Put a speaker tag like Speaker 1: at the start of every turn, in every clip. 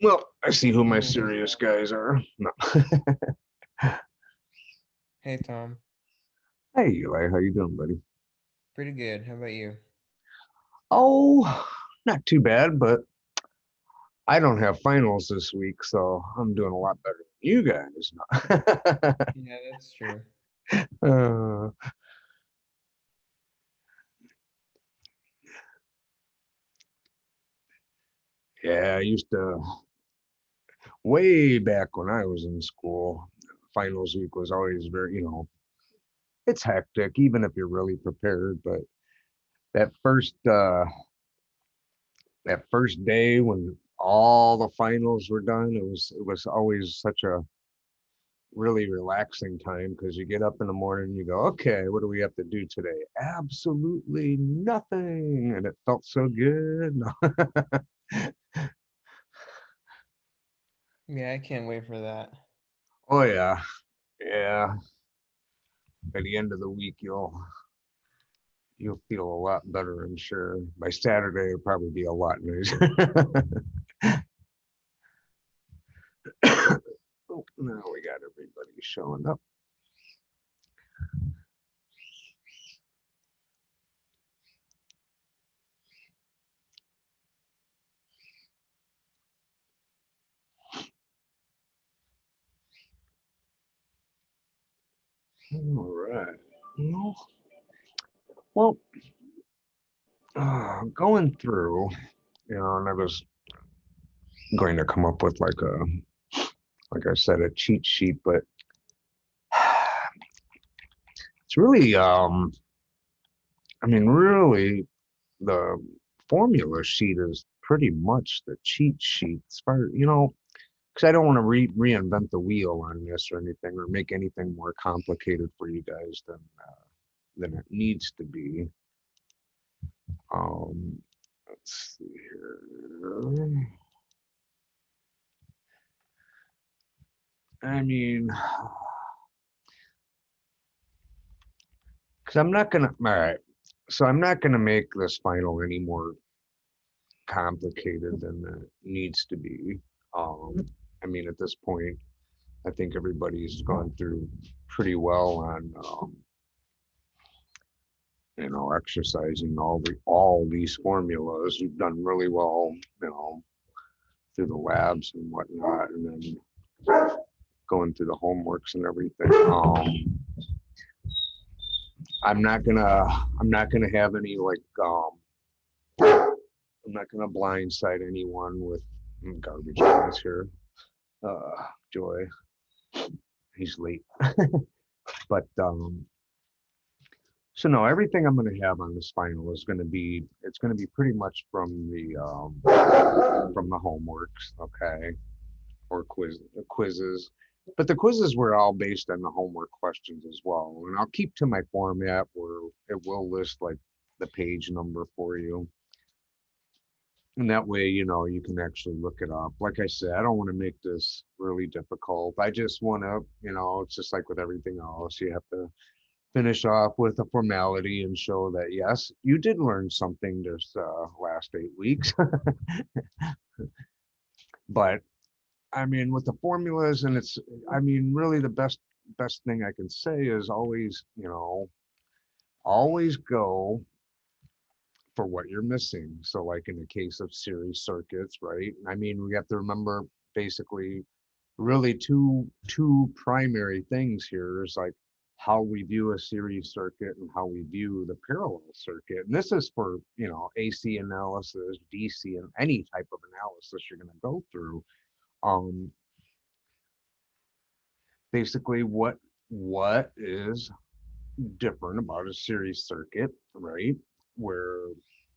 Speaker 1: Well, I see who my
Speaker 2: Mm.
Speaker 1: serious guys are. No.
Speaker 2: Hey Tom,
Speaker 1: Hey, Eli, how you doing, buddy?
Speaker 2: pretty good. How about you?
Speaker 1: Oh, not too bad, but I don't have finals this week, so I'm doing a lot better than you guys.
Speaker 2: Yeah, that's true.
Speaker 1: uh, yeah, I used to way back when I was in school. Finals week was always very, it's hectic, even if you're really prepared. But that first that first day when all the finals were done, it was always such a really relaxing time because you get up in the morning and you go, okay, what do we have to do today? Absolutely nothing. And it felt so good.
Speaker 2: Yeah, I can't wait for that.
Speaker 1: Oh yeah. Yeah. By the end of the week you'll feel a lot better, I'm sure. By Saturday it'll probably be a lot nicer. Oh, now we got everybody showing up. All right. Well, going through, and I was going to come up with like I said, a cheat sheet, but it's really, I mean, really, the formula sheet is pretty much the cheat sheet as far, because I don't want to reinvent the wheel on this or anything or make anything more complicated for you guys than it needs to be. Let's see here. I mean, because I'm not gonna. All right, so I'm not gonna make this final any more complicated than it needs to be. Um, I mean, at this point, I think everybody's gone through pretty well on, exercising all these formulas. You've done really well, through the labs and whatnot, and then going through the homeworks and everything. I'm not gonna have any I'm not gonna blindside anyone with garbage cans here. Joy, he's late. But so no, everything I'm going to have on this final is going to be it's going to be pretty much from the homeworks, okay, or quizzes. But the quizzes were all based on the homework questions as well, and I'll keep to my format where it will list like the page number for you, and that way you can actually look it up. Like I said, I don't want to make this really difficult. I just want to, it's just like with everything else, you have to finish off with a formality and show that yes, you did learn something this last 8 weeks. But I mean, with the formulas, and I mean, really the best thing I can say is always, always go for what you're missing. So, like in the case of series circuits, right? I mean, we have to remember basically really two primary things here is like how we view a series circuit and how we view the parallel circuit. And this is for, AC analysis, DC, and any type of analysis you're going to go through. Um, Basically, what is different about a series circuit, right? Where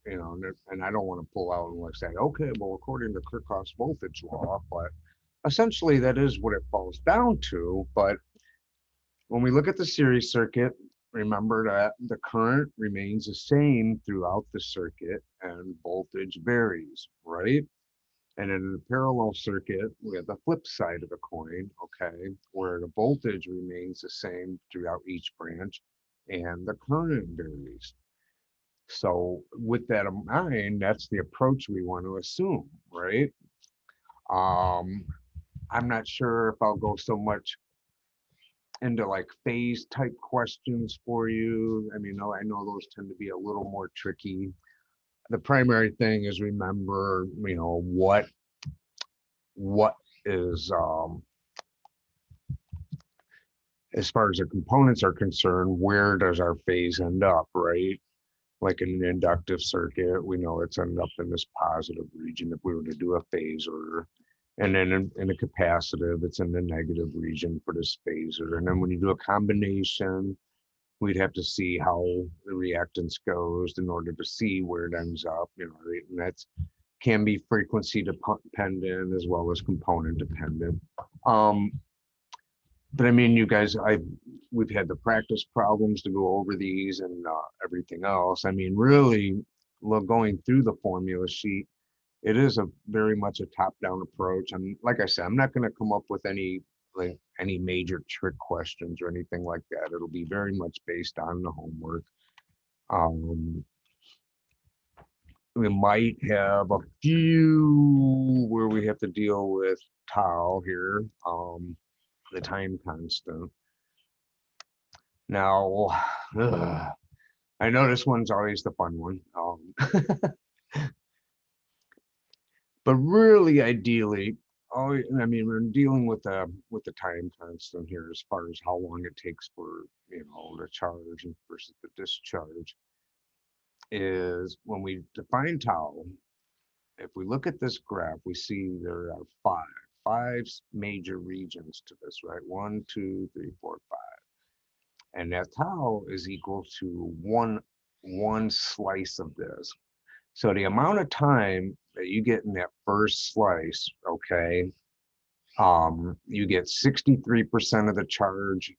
Speaker 1: and I don't want to pull out and like say, okay, well, according to Kirchhoff's voltage law, but essentially that is what it falls down to. But when we look at the series circuit, remember that the current remains the same throughout the circuit and voltage varies, right? And in a parallel circuit, we have the flip side of the coin, okay, where the voltage remains the same throughout each branch and the current varies. So, with that in mind, that's the approach we want to assume, right? I'm not sure if I'll go so much into like phase type questions for you. I mean, I know those tend to be a little more tricky. The primary thing is remember, what is as far as the components are concerned, where does our phase end up, right? Like in an inductive circuit, we know it's ended up in this positive region if we were to do a phasor. And then in a capacitive, it's in the negative region for this phasor. And then when you do a combination, we'd have to see how the reactance goes in order to see where it ends up, right? And that's can be frequency dependent as well as component dependent. But I mean, you guys, we've had the practice problems to go over these and everything else. I mean, really, going through the formula sheet, it is a very much a top-down approach. And like I said, I'm not going to come up with any major trick questions or anything like that. It'll be very much based on the homework. We might have a few where we have to deal with tau here, the time constant. Now, I know this one's always the fun one. But really, ideally, I mean, we're dealing with the time constant here as far as how long it takes for the charge versus the discharge. Is when we define tau, if we look at this graph, we see there are five major regions to this, right? 1, 2, 3, 4, 5, and that tau is equal to one slice of this. So the amount of time that you get in that first slice, okay, you get 63% of the charge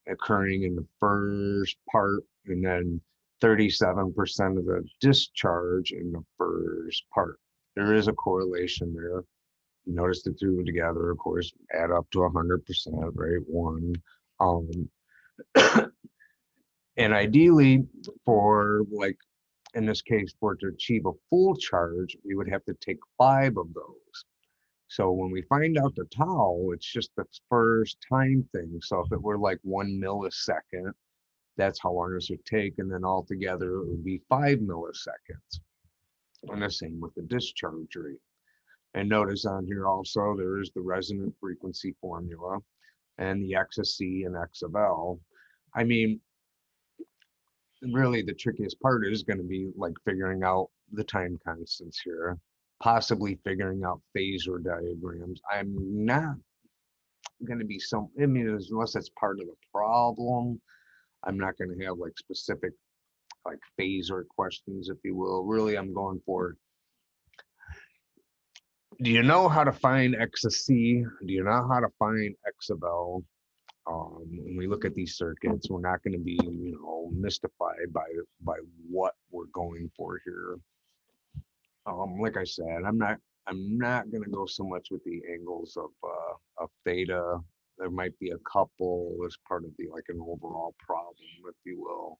Speaker 1: occurring in the first part, and then 37% of the discharge in the first part. There is a correlation there. Notice the two together, of course, add up to 100%, right? One. And ideally, for like in this case, for it to achieve a full charge, we would have to take 5 of those. So when we find out the tau, it's just the first time thing. So if it were like 1 millisecond, that's how long this would take. And then altogether, it would be 5 milliseconds. And the same with the discharge rate. And notice on here also, there is the resonant frequency formula and the X of C and X of L. I mean, really the trickiest part is going to be like figuring out the time constants here, possibly figuring out phasor diagrams. I'm not going to be I mean, unless that's part of the problem, I'm not going to have like specific like phasor questions, if you will. Really, I'm going for, do you know how to find X of C? Do you know how to find X of L? When we look at these circuits, we're not going to be, mystified by what we're going for here. Like I said, I'm not going to go so much with the angles of theta. There might be a couple as part of the like an overall problem, if you will.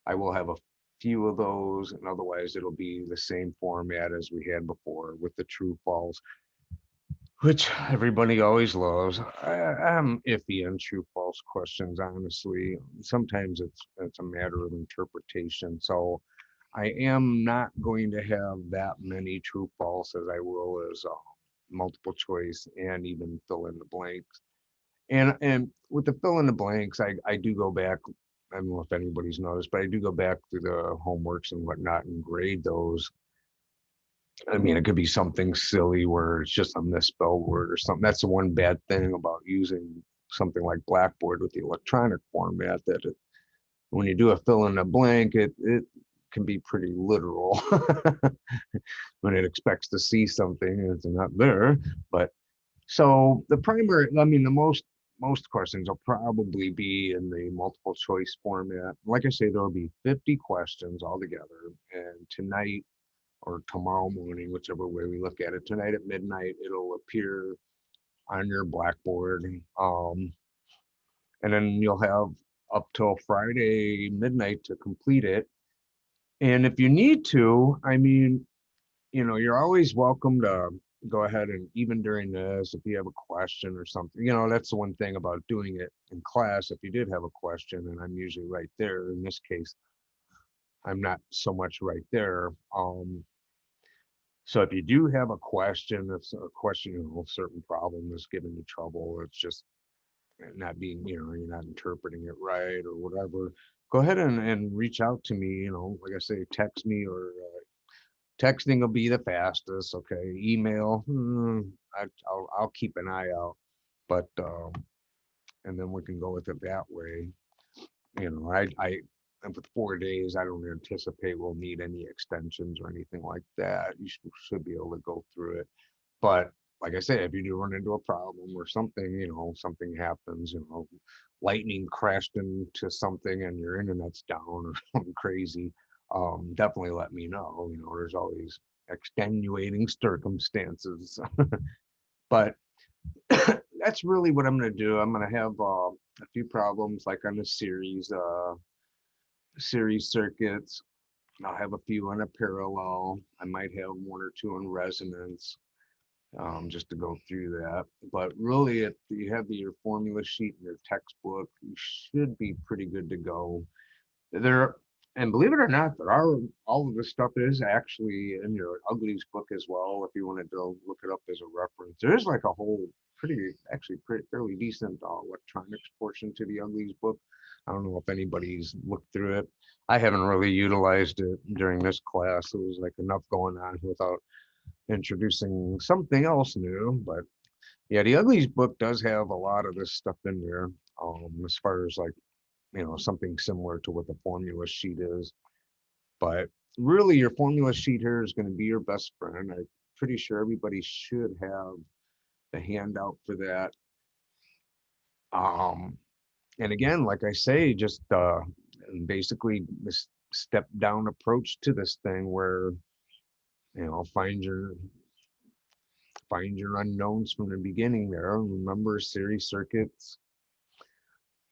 Speaker 1: I will have a few of those, and otherwise it'll be the same format as we had before with the true false, which everybody always loves. I'm iffy on true false questions, honestly. Sometimes it's a matter of interpretation. So I am not going to have that many true false as I will as multiple choice and even fill in the blanks. And with the fill in the blanks, I do go back. I don't know if anybody's noticed, but I do go back through the homeworks and whatnot and grade those. I mean, it could be something silly where it's just a misspelled word or something. That's the one bad thing about using something like Blackboard with the electronic format, that when you do a fill in the blank, it can be pretty literal when it expects to see something it's not there. But so the primary, I mean, the most questions will probably be in the multiple choice format. Like I say, there will be 50 questions altogether, and tonight or tomorrow morning, whichever way we look at it, tonight at midnight, it'll appear on your Blackboard. And then you'll have up till Friday midnight to complete it. And if you need to, I mean, you're always welcome to go ahead and even during this, if you have a question or something, that's the one thing about doing it in class. If you did have a question, and I'm usually right there, in this case, I'm not so much right there. So if you do have a question, it's a question, a certain problem is giving you trouble, it's just not being, you're not interpreting it right or whatever, go ahead and reach out to me, like I say, text me or texting will be the fastest. Okay, email, I'll keep an eye out, but and then we can go with it that way. I and with 4 days, I don't anticipate we'll need any extensions or anything like that. You should be able to go through it. But like I said, if you do run into a problem or something, something happens, lightning crashed into something and your internet's down or something crazy, definitely let me know. There's always extenuating circumstances. But that's really what I'm going to do. I'm going to have a few problems like on the series circuits. I'll have a few on a parallel. I might have one or two on resonance, just to go through that. But really, if you have your formula sheet in your textbook, you should be pretty good to go. There, and believe it or not, there are all of this stuff is actually in your uglies book as well. If you wanted to look it up as a reference, there's like a whole pretty fairly decent electronics portion to the uglies book. I don't know if anybody's looked through it. I haven't really utilized it during this class. It was like enough going on without introducing something else new. But yeah, the uglies book does have a lot of this stuff in there, as far as like, something similar to what the formula sheet is. But really, your formula sheet here is going to be your best friend. I'm pretty sure everybody should have the handout for that. Um, and again, like I say, just basically this step down approach to this thing where, find your unknowns from the beginning there. Remember, series circuits,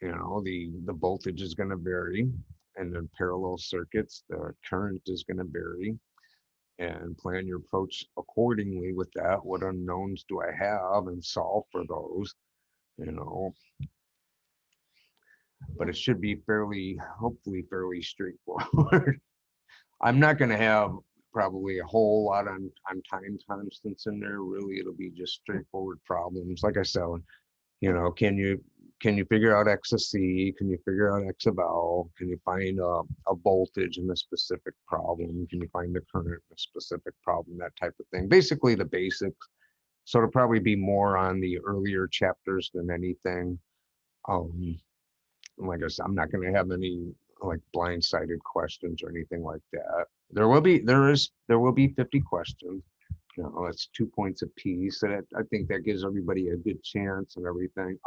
Speaker 1: the voltage is going to vary, and then parallel circuits, the current is going to vary, and plan your approach accordingly with that. What unknowns do I have, and solve for those, you know, but it should be hopefully fairly straightforward. I'm not going to have probably a whole lot on time constants in there. Really, it'll be just straightforward problems. Like I said, can you figure out X of C? Can you figure out X of L? Can you find a voltage in a specific problem? Can you find the current in a specific problem? That type of thing. Basically the basics. So it'll probably be more on the earlier chapters than anything. Um, like I said, I'm not going to have any like blindsided questions or anything like that. There will be 50 questions. That's 2 points apiece. So I think that gives everybody a good chance and everything.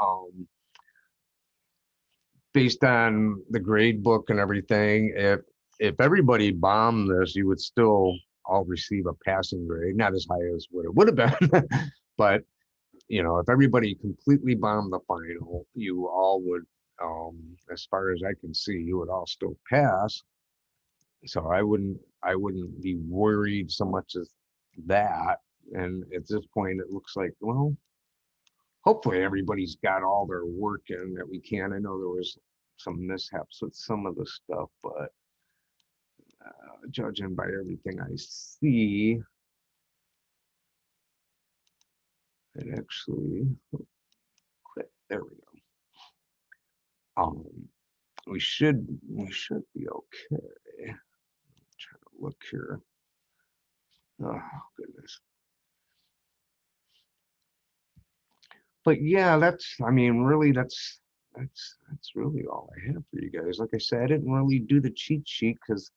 Speaker 1: Based on the grade book and everything, if everybody bombed this, you would still all receive a passing grade, not as high as what it would have been, but if everybody completely bombed the final, you all would, as far as I can see, you would all still pass. So I wouldn't be worried so much as that. And at this point, it looks like, well, hopefully everybody's got all their work in that we can. I know there was some mishaps with some of the stuff, but judging by everything I see, it actually quit. There we go. We should be okay. Trying to look here. Oh goodness. But yeah, really that's really all I have for you guys. Like I said, I didn't really do the cheat sheet because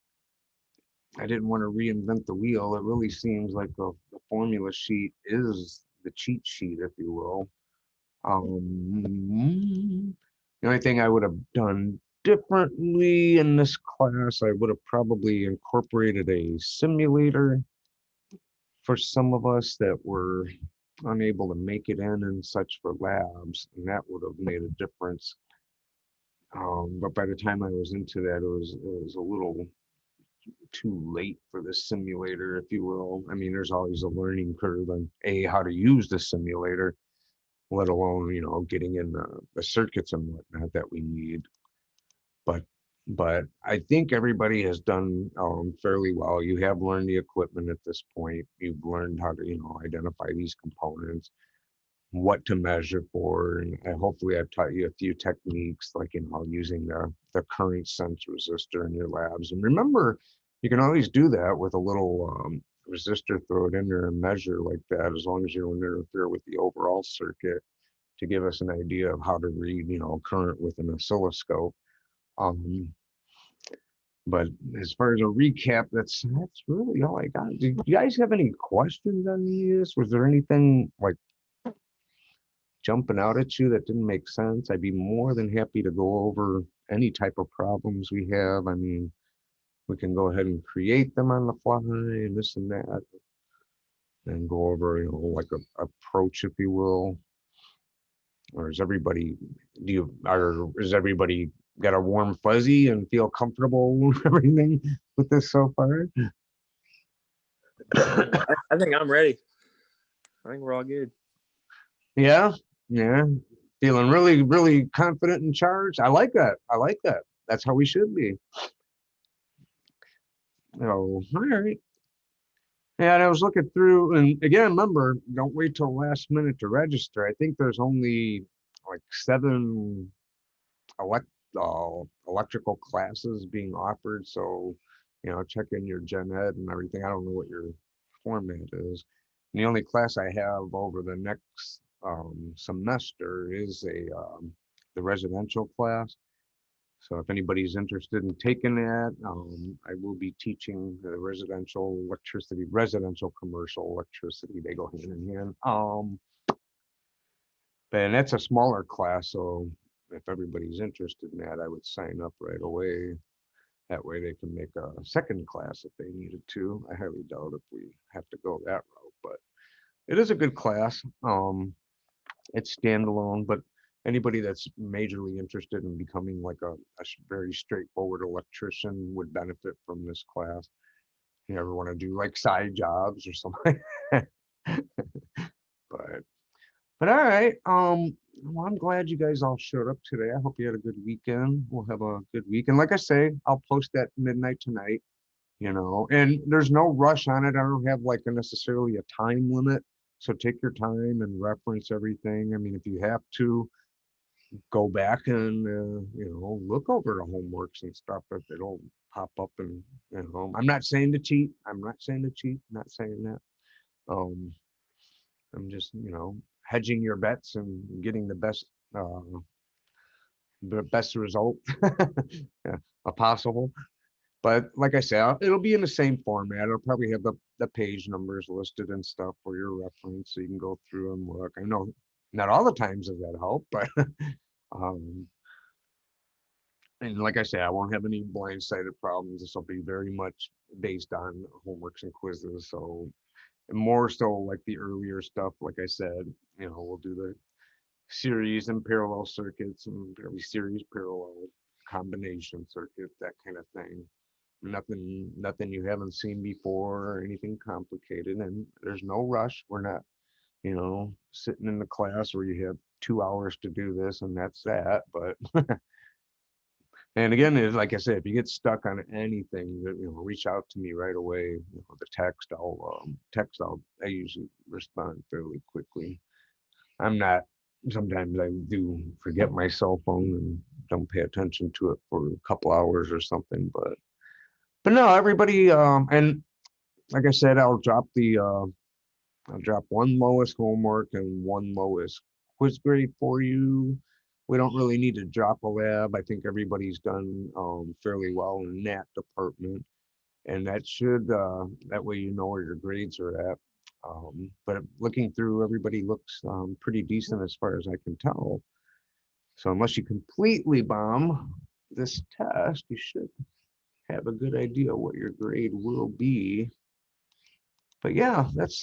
Speaker 1: I didn't want to reinvent the wheel. It really seems like the formula sheet is the cheat sheet, if you will. The only thing I would have done differently in this class, I would have probably incorporated a simulator for some of us that were unable to make it in and such for labs, and that would have made a difference. But by the time I was into that, it was a little too late for the simulator, if you will. I mean, there's always a learning curve on how to use the simulator, let alone, getting in the circuits and whatnot that we need. But but I think everybody has done fairly well. You have learned the equipment at this point. You've learned how to, identify these components, what to measure for, and hopefully I've taught you a few techniques like using the current sense resistor in your labs. And remember, you can always do that with a little resistor, throw it in there and measure like that, as long as you don't interfere with the overall circuit, to give us an idea of how to read, current with an oscilloscope. Um, but as far as a recap, that's really all I got. Do you guys have any questions on these? Was there anything like jumping out at you that didn't make sense? I'd be more than happy to go over any type of problems we have. I mean, we can go ahead and create them on the fly and this and that, and go over, like a approach, if you will. Or is everybody, is everybody got a warm fuzzy and feel comfortable with everything with this so far?
Speaker 3: I think I'm ready. I think we're all good.
Speaker 1: Yeah, yeah. Feeling really, really confident and charged. I like that. I like that. That's how we should be. Oh, all right. Yeah, and I was looking through, and again, remember, don't wait till last minute to register. I think there's only like 7 electrical classes being offered. So, check in your gen ed and everything. I don't know what your format is. And the only class I have over the next semester is the residential class. So if anybody's interested in taking that, I will be teaching the residential electricity, residential commercial electricity. They go hand in hand. And that's a smaller class, so if everybody's interested in that, I would sign up right away. That way they can make a second class if they needed to. I highly doubt if we have to go that route, but it is a good class. It's standalone, but anybody that's majorly interested in becoming like a very straightforward electrician would benefit from this class. You ever want to do like side jobs or something? but But all right, well, I'm glad you guys all showed up today. I hope you had a good weekend. We'll have a good weekend. Like I say, I'll post that midnight tonight, and there's no rush on it. I don't have like necessarily a time limit. So take your time and reference everything. I mean, if you have to go back and, look over the homeworks and stuff, if it'll pop up and, I'm not saying to cheat. I'm not saying to cheat. I'm not saying that. Um, I'm just, hedging your bets and getting the best result yeah, possible. But like I said, it'll be in the same format. It'll probably have the page numbers listed and stuff for your reference, so you can go through and look. I know not all the times does that help, but um, and like I say, I won't have any blindsided problems. This will be very much based on homeworks and quizzes. So more so like the earlier stuff, like I said, we'll do the series and parallel circuits and very series parallel combination circuit, that kind of thing. Nothing you haven't seen before or anything complicated. And there's no rush. We're not, sitting in the class where you have 2 hours to do this and that's that. But and again, like I said, if you get stuck on anything, reach out to me right away. The text, I usually respond fairly quickly. I'm not, sometimes I do forget my cell phone and don't pay attention to it for a couple hours or something, but no, everybody, and like I said, I'll drop one lowest homework and one lowest quiz grade for you. We don't really need to drop a lab. I think everybody's done fairly well in that department, and that way where your grades are at. But looking through, everybody looks pretty decent as far as I can tell. So unless you completely bomb this test, you should have a good idea what your grade will be. But yeah, that's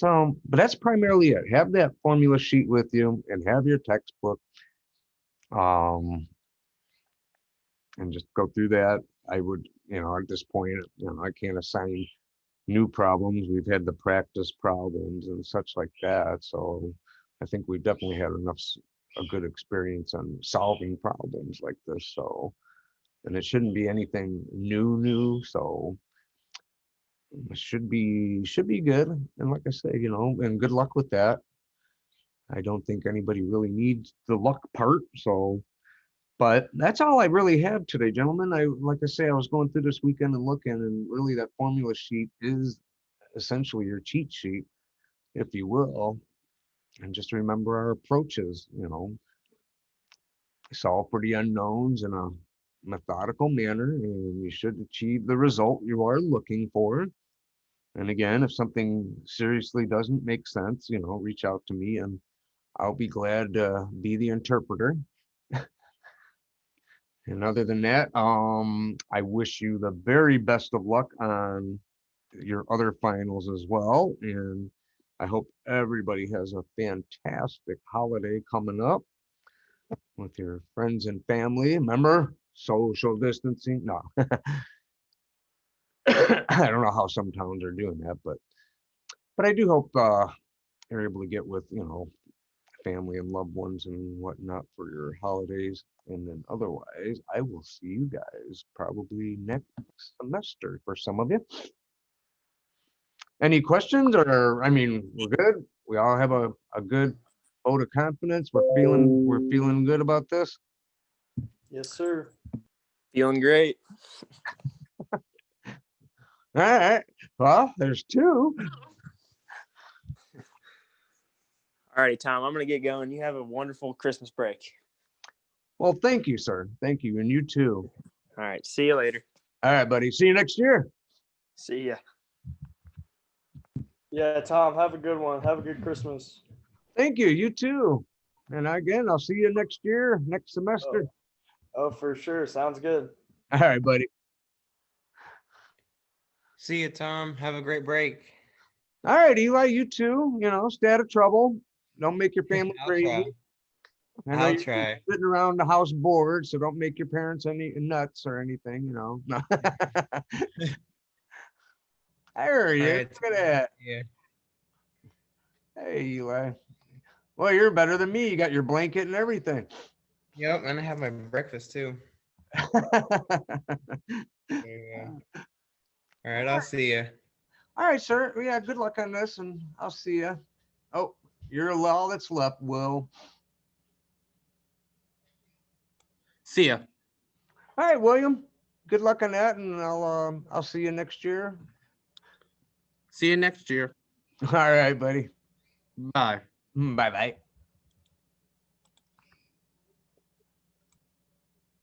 Speaker 1: primarily it. Have that formula sheet with you and have your textbook. And just go through that. I would, at this point, I can't assign new problems. We've had the practice problems and such like that. So I think we've definitely had a good experience on solving problems like this. So, and it shouldn't be anything new. So it should be good. And like I say, and good luck with that. I don't think anybody really needs the luck part. So, but that's all I really have today, gentlemen. Like I say, I was going through this weekend and looking, and really that formula sheet is essentially your cheat sheet, if you will. And just remember our approaches, solve for the unknowns in a methodical manner, and you should achieve the result you are looking for. And again, if something seriously doesn't make sense, reach out to me and I'll be glad to be the interpreter. And other than that, I wish you the very best of luck on your other finals as well. And I hope everybody has a fantastic holiday coming up with your friends and family. Remember, social distancing. No, I don't know how some towns are doing that, but I do hope you're able to get with, family and loved ones and whatnot for your holidays. And then otherwise, I will see you guys probably next semester for some of you. Any questions, or, we're good. We all have a good vote of confidence. We're feeling good about this.
Speaker 4: Yes, sir.
Speaker 3: Feeling great.
Speaker 1: All right. Well, there's two.
Speaker 3: All righty, Tom, I'm going to get going. You have a wonderful Christmas break.
Speaker 1: Well, thank you, sir. Thank you. And you too.
Speaker 3: All right. See you later.
Speaker 1: All right, buddy. See you next year.
Speaker 3: See ya.
Speaker 4: Yeah, Tom, have a good one. Have a good Christmas.
Speaker 1: Thank you. You too. And again, I'll see you next year, next semester.
Speaker 4: Oh, for sure. Sounds good.
Speaker 1: All right, buddy.
Speaker 2: See you, Tom. Have a great break.
Speaker 1: All right, Eli, you too. Stay out of trouble. Don't make your family
Speaker 2: I'll
Speaker 1: crazy.
Speaker 2: try.
Speaker 1: I know
Speaker 2: I'll
Speaker 1: you're
Speaker 2: try.
Speaker 1: sitting around the house bored, so don't make your parents any nuts or anything, No. There you
Speaker 2: All
Speaker 1: go.
Speaker 2: right,
Speaker 1: Look at that.
Speaker 2: Yeah.
Speaker 1: Hey, Eli. Well, you're better than me. You got your blanket and everything.
Speaker 2: Yep, and I have my breakfast too. Yeah. All right, I'll see you.
Speaker 1: All right, sir. Yeah, good luck on this, and I'll see you. Oh, you're all that's left, Will.
Speaker 5: See ya.
Speaker 1: All right, William. Good luck on that, and I'll see you next year.
Speaker 5: See you next year.
Speaker 1: All right, buddy.
Speaker 5: Bye.
Speaker 1: Bye-bye.